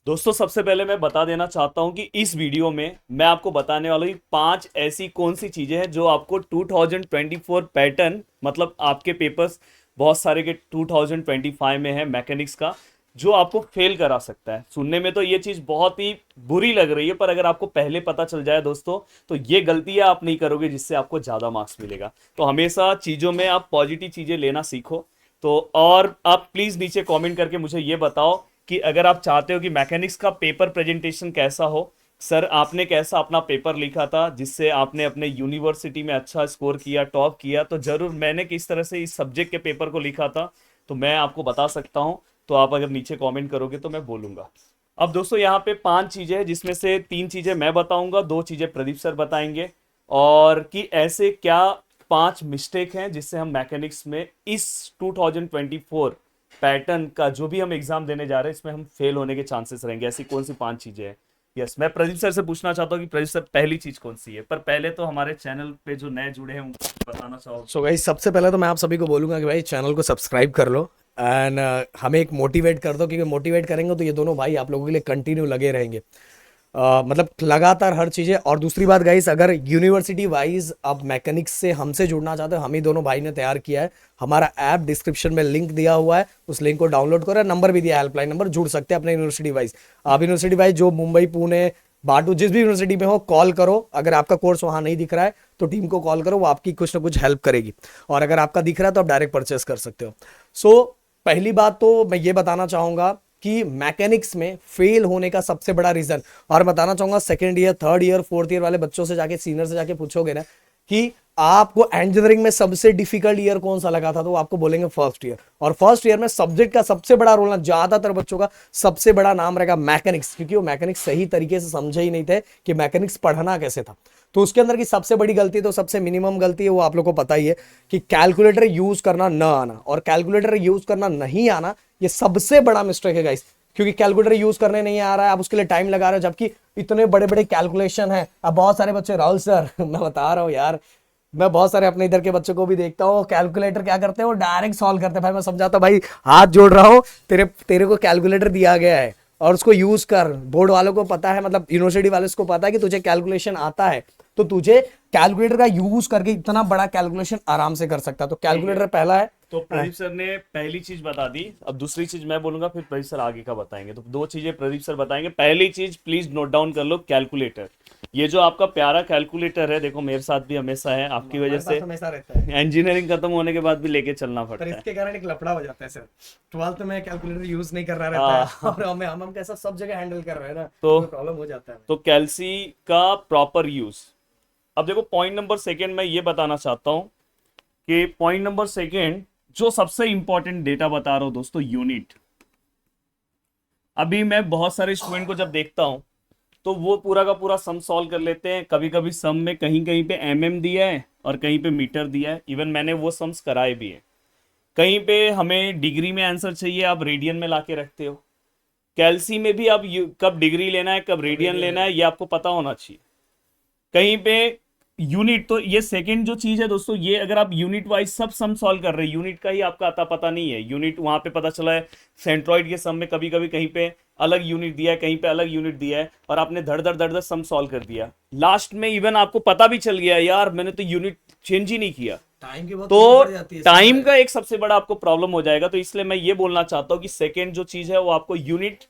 दोस्तों सबसे पहले मैं बता देना चाहता हूं कि इस वीडियो में मैं आपको बताने वाला हूँ 5 ऐसी कौन सी चीजें हैं जो आपको 2024 पैटर्न मतलब आपके पेपर्स बहुत सारे के 2025 में है मैकेनिक्स का, जो आपको फेल करा सकता है। सुनने में तो ये चीज बहुत ही बुरी लग रही है, पर अगर आपको पहले पता चल जाए दोस्तों तो ये गलतियां आप नहीं करोगे जिससे आपको ज्यादा मार्क्स मिलेगा। तो हमेशा चीजों में आप पॉजिटिव चीजें लेना सीखो। तो और आप प्लीज नीचे कमेंट करके मुझे ये बताओ कि अगर आप चाहते हो कि मैकेनिक्स का पेपर प्रेजेंटेशन कैसा हो, सर आपने कैसा अपना पेपर लिखा था जिससे आपने अपने यूनिवर्सिटी में अच्छा स्कोर किया, टॉप किया, तो जरूर मैंने किस तरह से इस सब्जेक्ट के पेपर को लिखा था तो मैं आपको बता सकता हूं। तो आप अगर नीचे कमेंट करोगे तो मैं बोलूंगा। अब दोस्तों यहाँ पे 5 चीजें हैं जिसमें से 3 चीजें मैं बताऊंगा, 2 चीजें प्रदीप सर बताएंगे। और कि ऐसे क्या 5 मिस्टेक हैं जिससे हम मैकेनिक्स में इस 2024 पैटर्न का जो भी हम एग्जाम देने जा रहे हैं इसमें हम फेल होने के चांसेस रहेंगे। ऐसी कौन सी 5 चीजें हैं? यस, मैं प्रदीप सर से पूछना चाहता हूँ कि प्रदीप सर पहली चीज कौन सी है, पर पहले तो हमारे चैनल पे जो नए जुड़े हैं उनको बताना चाहो। सो गाइस, सबसे पहले तो मैं आप सभी को बोलूंगा कि भाई चैनल को सब्सक्राइब कर लो एंड हमें एक मोटिवेट कर दो, क्योंकि मोटिवेट करेंगे तो ये दोनों भाई आप लोगों के लिए कंटिन्यू लगे रहेंगे। मतलब लगातार हर चीज़ें। और दूसरी बात गाइस, अगर यूनिवर्सिटी वाइज आप मैकेनिक्स से हमसे जुड़ना चाहते हो, हम ही दोनों भाई ने तैयार किया है। हमारा ऐप डिस्क्रिप्शन में लिंक दिया हुआ है, उस लिंक को डाउनलोड करो। नंबर भी दिया है, हेल्पलाइन नंबर, जुड़ सकते हैं अपने यूनिवर्सिटी वाइज। आप यूनिवर्सिटी वाइज जो मुंबई, पुणे, बाटू, जिस भी यूनिवर्सिटी में हो, कॉल करो। अगर आपका कोर्स वहां नहीं दिख रहा है तो टीम को कॉल करो, वो आपकी कुछ ना कुछ हेल्प करेगी। और अगर आपका दिख रहा है तो आप डायरेक्ट परचेस कर सकते हो। सो पहली बात तो मैं ये बताना चाहूंगा कि मैकेनिक्स में फेल होने का सबसे बड़ा रीजन, और बताना चाहूंगा second year, third year, fourth year वाले बच्चों से जाके, सीनियर से जाके पूछोगे ना कि आपको इंजीनियरिंग में सबसे डिफिकल्ट ईयर कौन सा लगा था, तो आपको बोलेंगे फर्स्ट ईयर। और फर्स्ट ईयर में सब्जेक्ट का सबसे बड़ा रोल ना, ज्यादातर बच्चों का सबसे बड़ा नाम रहेगा मैकेनिक्स, क्योंकि वो मैकेनिक्स सही तरीके से समझे ही नहीं थे कि मैकेनिक्स पढ़ना कैसे था। तो उसके अंदर की सबसे बड़ी गलती, तो सबसे मिनिमम गलती है, वो आप लोग को पता ही है कि कैलकुलेटर यूज करना न आना। और कैलकुलेटर यूज करना नहीं आना, ये सबसे बड़ा मिस्टेक है गाइस। क्योंकि कैलकुलेटर यूज करने नहीं आ रहा है, आप उसके लिए टाइम लगा रहे हो, जबकि इतने बड़े बड़े कैलकुलेशन है। अब बहुत सारे बच्चे, राहुल सर मैं बता रहा हूँ यार, मैं बहुत सारे अपने इधर के बच्चों को भी देखता हूँ, कैलकुलेटर क्या करते हैं, वो डायरेक्ट सॉल्व करते हैं। भाई मैं समझाता हूँ, भाई हाथ जोड़ रहा हूँ, तेरे तेरे को कैलकुलेटर दिया गया है और उसको यूज कर। बोर्ड वालों को पता है, मतलब यूनिवर्सिटी वाले को पता है कि तुझे कैलकुलेशन आता है, तो तुझे कैलकुलेटर का यूज करके इतना बड़ा कैलकुलेशन आराम से कर सकता है। तो कैलकुलेटर पहला है। तो प्रदीप सर ने पहली चीज बता दी, अब दूसरी चीज मैं बोलूंगा, फिर प्रदीप सर आगे का बताएंगे। तो 2 चीजें प्रदीप सर बताएंगे। पहली चीज प्लीज नोट डाउन कर लो, कैलकुलेटर। ये जो आपका प्यारा कैलकुलेटर है, देखो मेरे साथ भी हमेशा है, आपकी वजह से हमेशा रहता है, इंजीनियरिंग खत्म होने के बाद भी लेके चलना पर पड़ता है। इसके कारण एक लफड़ा हो जाता है सर। 12th में कैलकुलेटर यूज नहीं कर रहा रहता है, हाँ। और हम कैसा सब जगह हैंडल कर रहे हैं ना, तो तो प्रॉब्लम हो जाता है। तो कैल्सी का प्रॉपर यूज। अब देखो पॉइंट नंबर सेकंड मैं ये बताना चाहता हूं कि पॉइंट नंबर सेकंड जो सबसे इंपॉर्टेंट डेटा बता रहा हूं दोस्तों, यूनिट। अभी मैं बहुत सारे स्टूडेंट को जब देखता हूं तो वो पूरा का पूरा सम सॉल्व कर लेते हैं। कभी कभी सम में कहीं कहीं पे दिया है और कहीं पे मीटर दिया है, इवन मैंने वो सम्स कराए भी है। कहीं पे हमें डिग्री में आंसर चाहिए, आप रेडियन में लाके रखते हो। कैल्सी में भी आप कब डिग्री लेना है, कब रेडियन लेना है, ये आपको पता होना चाहिए। कहीं पे यूनिट, तो ये सेकंड जो चीज है दोस्तों, ये अगर आप यूनिट वाइज सब सम सॉल्व कर रहे हैं, यूनिट का ही आपका आता पता नहीं है। यूनिट वहां पे पता चला है सेंट्रॉइड के सम में कभी कभी कहीं पे अलग यूनिट दिया है, कहीं पे अलग यूनिट दिया है, और आपने धड़ धड़ धड़ धड़ सम सॉल्व कर दिया। लास्ट में इवन आपको पता भी चल गया यार मैंने तो यूनिट चेंज ही नहीं किया। टाइम की बहुत कमी तो पड़ जाती है टाइम इसमें। का एक सबसे बड़ा आपको प्रॉब्लम हो जाएगा। तो इसलिए मैं ये बोलना चाहता हूं कि सेकेंड जो चीज है वो आपको यूनिट,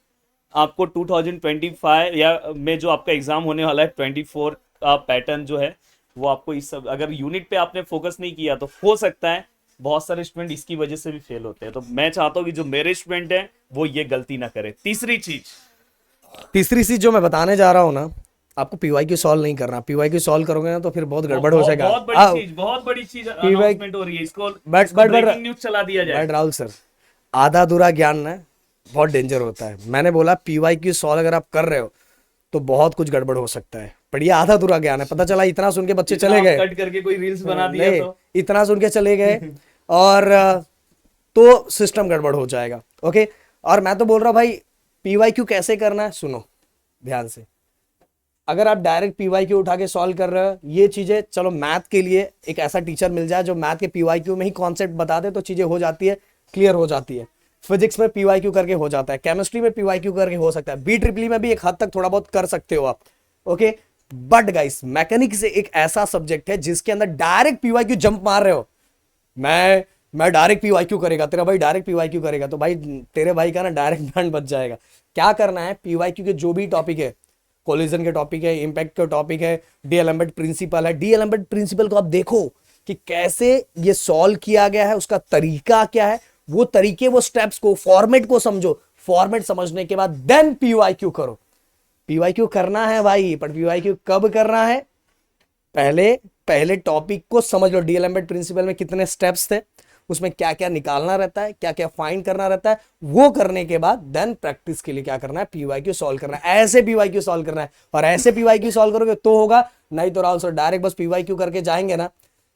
आपको 2025 या में जो आपका एग्जाम होने वाला है 24 का पैटर्न जो है वो आपको इस सब, अगर यूनिट पे आपने फोकस नहीं किया तो हो सकता है बहुत सारे स्टूडेंट इसकी वजह से भी फेल होते हैं। तो मैं चाहता हूं कि जो मेरे स्टूडेंट हैं वो ये गलती ना करे। तीसरी चीज जो मैं बताने जा रहा हूँ ना, आपको पीवाई क्यू सॉल्व नहीं करना। पीवाई क्यू सॉल्व करोगे ना तो फिर बहुत गड़बड़ हो जाएगा। बहुत बड़ी चीज पीवाई अनाउंसमेंट हो रही है, इसको बट इसको बट ब्रेकिंग न्यूज चला दिया जाए। बट राहुल सर, आधा अधूरा ज्ञान ना बहुत डेंजर होता है। मैंने बोला पीवाई क्यू सॉल्व अगर आप कर रहे हो तो बहुत कुछ गड़बड़ हो सकता है, पर ये आधा अधूरा ज्ञान है। पता चला इतना सुन के बच्चे चले गए, कट करके कोई रील्स बना दिया नहीं, तो इतना सुन के चले गए और तो सिस्टम गड़बड़ हो जाएगा। ओके, और मैं तो बोल रहा हूँ भाई, पीवाई क्यू कैसे करना है सुनो ध्यान से। अगर आप डायरेक्ट पीवाई क्यू उठा के सॉल्व कर रहे हो, ये चीजें चलो मैथ के लिए एक ऐसा टीचर मिल जाए जो मैथ के पीवाई क्यू में ही कॉन्सेप्ट बता दे, तो चीजें हो जाती है, क्लियर हो जाती है। फिजिक्स में पीवाईक्यू करके हो जाता है, केमिस्ट्री में पीवाईक्यू करके हो सकता है, बी ट्रिपली में भी एक हद तक थोड़ा बहुत कर सकते हो आप। ओके, बट गाइस मैकेनिक्स एक ऐसा सब्जेक्ट है जिसके अंदर डायरेक्ट पीवाईक्यू जंप मार रहे हो। मैं डायरेक्ट पीवाईक्यू करेगा, तेरा भाई डायरेक्ट पीवाईक्यू करेगा, तो भाई तेरे भाई का ना डायरेक्ट बैंड बच जाएगा। क्या करना है, पीवाईक्यू के जो भी टॉपिक है, कोलिजन के टॉपिक है, इंपैक्ट के टॉपिक है, डीएलएम्बर्ट प्रिंसिपल है, डीएलएम्बर्ट प्रिंसिपल को आप देखो कि कैसे ये सॉल्व किया गया है, उसका तरीका क्या है, वो तरीके, वो स्टेप्स को, फॉर्मेट को समझो। फॉर्मेट समझने के बाद देन पीवाईक्यू करो। पीवाईक्यू करना है भाई, पर पीवाईक्यू कब करना है, पहले पहले टॉपिक को समझ लो। डीएलएम्बर्ट प्रिंसिपल में कितने स्टेप्स थे, उसमें क्या क्या निकालना रहता है, क्या क्या फाइंड करना रहता है, वो करने के बाद देन प्रैक्टिस के लिए क्या करना है, पीवाईक्यू सॉल्व करना है। ऐसे पीवाईक्यू सॉल्व करना है, और ऐसे पीवाईक्यू सॉल्व करोगे तो होगा, नहीं तो राहुल सर डायरेक्ट बस पीवाईक्यू करके जाएंगे ना,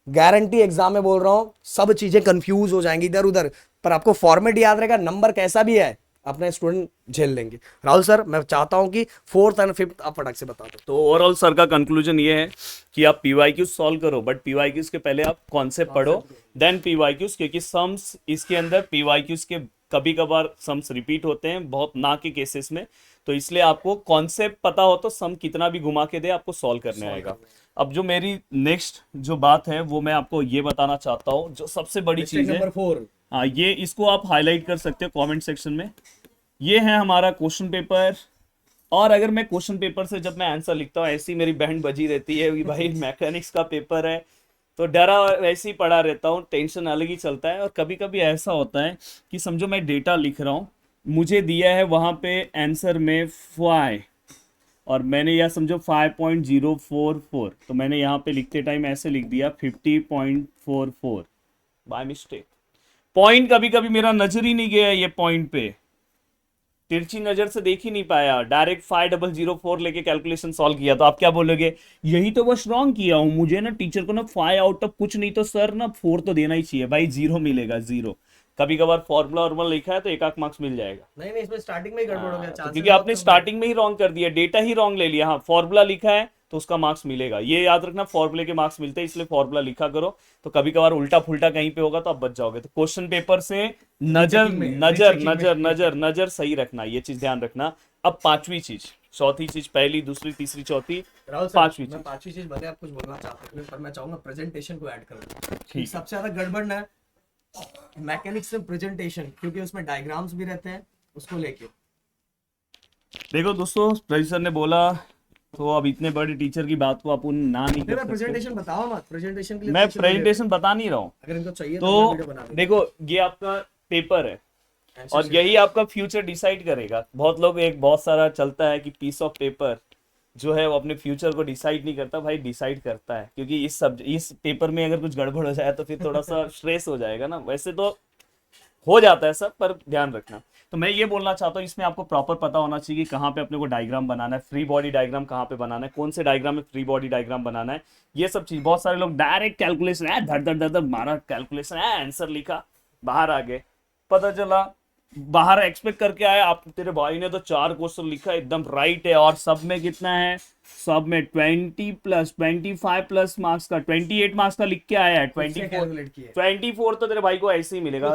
गारंटी एग्जाम में बोल रहा हूं सब चीजें कंफ्यूज हो जाएंगी इधर उधर, पर आपको फॉर्मेट याद रहेगा, नंबर कैसा भी है अपने स्टूडेंट झेल लेंगे। राहुल सर मैं चाहता हूं कि 4th और 5th आप फटाक से बता दो। तो ओवरऑल सर का कंक्लूजन ये है कि आप पीवाईक्यूज सॉल्व करो, बट पीवाईक्यूज के पहले आप कॉन्सेप्ट पढ़ो, देन पीवाईक्यूज, क्योंकि सम्स इसके अंदर पीवाईक्यूज के कभी कभार सम्स रिपीट होते हैं, बहुत ना के केसेस में, तो इसलिए आपको कॉन्सेप्ट पता हो तो सम कितना भी घुमा के दे आपको सॉल्व करने आएगा। अब जो मेरी नेक्स्ट जो बात है वो मैं आपको ये बताना चाहता हूँ, जो सबसे बड़ी चीज है, नंबर 4, हाँ ये इसको आप हाईलाइट कर सकते हो कमेंट सेक्शन में। ये है हमारा क्वेश्चन पेपर, और अगर मैं क्वेश्चन पेपर से जब मैं आंसर लिखता हूँ ऐसी मेरी बैंड बजी रहती है कि भाई मैकेनिक्स का पेपर है, तो डरा वैसे ही पड़ा रहता हूँ, टेंशन अलग ही चलता है। और कभी कभी ऐसा होता है कि समझो मैं डेटा लिख रहा हूँ, मुझे दिया है वहाँ पे आंसर में 5, और मैंने यह समझो 5.044, तो मैंने यहाँ पे लिखते टाइम ऐसे लिख दिया 50.44 बाय मिस्टेक। पॉइंट कभी कभी मेरा नजर ही नहीं गया ये पॉइंट पे, तिरछी नजर से देख ही नहीं पाया, डायरेक्ट 5004 लेके कैलकुलेशन सॉल्व किया। तो आप क्या बोलोगे, यही तो बस रॉन्ग किया हूं, मुझे ना टीचर को ना 5 आउट ऑफ कुछ नहीं तो सर ना 4 तो देना ही चाहिए भाई, 0 मिलेगा 0। कभी कभार फॉर्मूला वॉर्मूला लिखा है तो 1 मार्क्स मिल जाएगा। नहीं इसमें स्टार्टिंग में ही गड़बड़ हो गया, तो क्योंकि आपने स्टार्टिंग में ही रॉन्ग कर दिया, डेटा ही रॉन्ग ले लिया। हाँ फॉर्मूला लिखा है तो उसका मार्क्स मिलेगा, ये याद रखना, फॉर्मूले के मार्क्स मिलते हैं, इसलिए फॉर्मूला लिखा करो। तो कभी कभार उल्टा फुल्टा कहीं पे होगा तो आप बच जाओगे। तो क्वेश्चन पेपर से नजर नजर नजर नजर नजर सही रखना, ये चीज ध्यान रखना। अब पांचवी चीज, चौथी चीज, पहली दूसरी तीसरी चौथी, पांचवी चीज, पांचवी चीज भले आप कुछ बोलना चाहते हैं पर मैं चाहूंगा प्रेजेंटेशन को ऐड कर दो। ठीक। सबसे ज्यादा गड़बड़ ना मैकेनिक्स में प्रेजेंटेशन, क्योंकि उसमें डायग्राम्स भी रहते हैं, उसको लेके देखो दोस्तों, प्रजी सर ने बोला तो अब इतने बड़े टीचर की बात को अपन ना नहीं कर सकते। प्रेजेंटेशन बताओ मत, प्रेजेंटेशन के लिए मैं प्रेजेंटेशन बता नहीं रहा हूँ, अगर इनको चाहिए तो वीडियो बना देखो ये आपका पेपर है और यही आपका फ्यूचर डिसाइड करेगा। बहुत लोग एक बहुत सारा चलता है कि पीस ऑफ पेपर जो है वो अपने फ्यूचर को डिसाइड नहीं करता, भाई डिसाइड करता है, क्योंकि इस पेपर में अगर कुछ गड़बड़ हो जाए तो फिर थोड़ा सा स्ट्रेस हो जाएगा ना। वैसे तो हो जाता है सब, पर ध्यान रखना। तो मैं ये बोलना चाहता हूँ, इसमें आपको प्रॉपर पता होना चाहिए कि कहाँ पे अपने को डायग्राम बनाना है, फ्री बॉडी डायग्राम कहाँ पे बनाना है, कौन से डायग्राम में फ्री बॉडी डायग्राम बनाना है, ये सब चीज। बहुत सारे लोग डायरेक्ट कैलकुलेशन है, धड़ धड़ धड़ धड़ मारा कैलकुलेशन है, आंसर लिखा, बाहर आ गए, पता चला बाहर एक्सपेक्ट करके आया आप, तेरे भाई ने तो 4 क्वेश्चन लिखा एकदम राइट है, और सब में कितना है, सब में 20 प्लस 25 प्लस मार्क्स का 28 मार्क्स का लिख के आया है। 24 तो तेरे भाई को ऐसे ही मिलेगा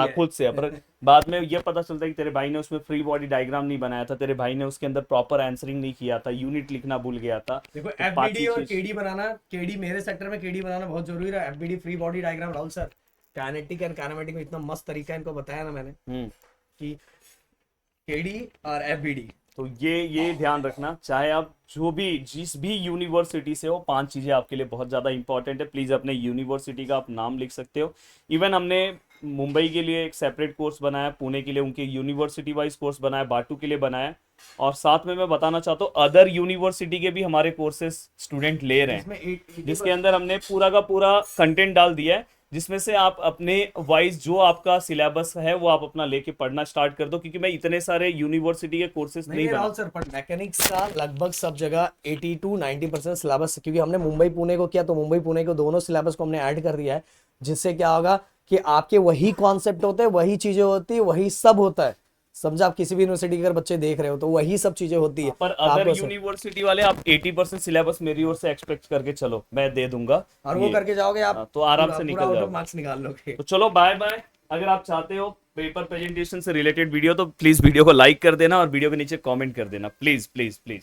खुद से। पर बाद में ये पता चलता है कि तेरे भाई ने उसमें फ्री बॉडी डायग्राम नहीं बनाया था, तेरे भाई ने उसके अंदर प्रॉपर आंसरिंग नहीं किया था, यूनिट लिखना भूल गया था। देखो एफबीडी और केडी बनाना, केडी मेरे सेक्टर में केडी बनाना बहुत जरूरी है। FBD free body diagram, Rahul sir kinetic and kinematic में इतना मस्त तरीका इनको बताया ना मैंने कि केडी और एफबीडी। तो ये ध्यान रखना, चाहे आप जो भी जिस भी यूनिवर्सिटी से हो, 5 चीजें आपके लिए बहुत ज्यादा इंपॉर्टेंट है। प्लीज अपने यूनिवर्सिटी का आप नाम लिख सकते हो। इवन हमने मुंबई के लिए एक सेपरेट कोर्स बनाया, पुणे के लिए उनके यूनिवर्सिटी वाइज कोर्स बनाया, बाटू के लिए बनाया, और साथ में मैं बताना चाहता हूँ अदर यूनिवर्सिटी के भी हमारे कोर्सेस स्टूडेंट ले रहे हैं, जिसके अंदर हमने पूरा का पूरा कंटेंट डाल दिया है, जिसमें से आप अपने वाइज जो आपका सिलेबस है वो आप अपना लेके पढ़ना स्टार्ट कर दो, क्योंकि मैं इतने सारे यूनिवर्सिटी के कोर्सेज नहीं बना सर। पर मैकेनिक्स का लगभग सब जगह 80 to 90% सिलेबस, क्योंकि हमने मुंबई पुणे को किया तो मुंबई पुणे को दोनों सिलेबस को हमने ऐड कर दिया है, जिससे क्या होगा कि आपके वही कॉन्सेप्ट होते हैं, वही चीजें होती है, वही सब होता है। समझा, आप किसी भी यूनिवर्सिटी के अगर बच्चे देख रहे हो तो वही सब चीजें होती है। पर अदर यूनिवर्सिटी वाले आप 80% सिलेबस मेरी ओर से एक्सपेक्ट करके चलो, मैं दे दूंगा, और वो करके जाओगे आप तो आराम से निकल जाओगे, मार्क्स निकाल लोगे। तो चलो बाय बाय, अगर आप चाहते हो पेपर प्रेजेंटेशन से रिलेटेड वीडियो तो प्लीज वीडियो को लाइक कर देना और वीडियो के नीचे कमेंट कर देना, प्लीज प्लीज प्लीज।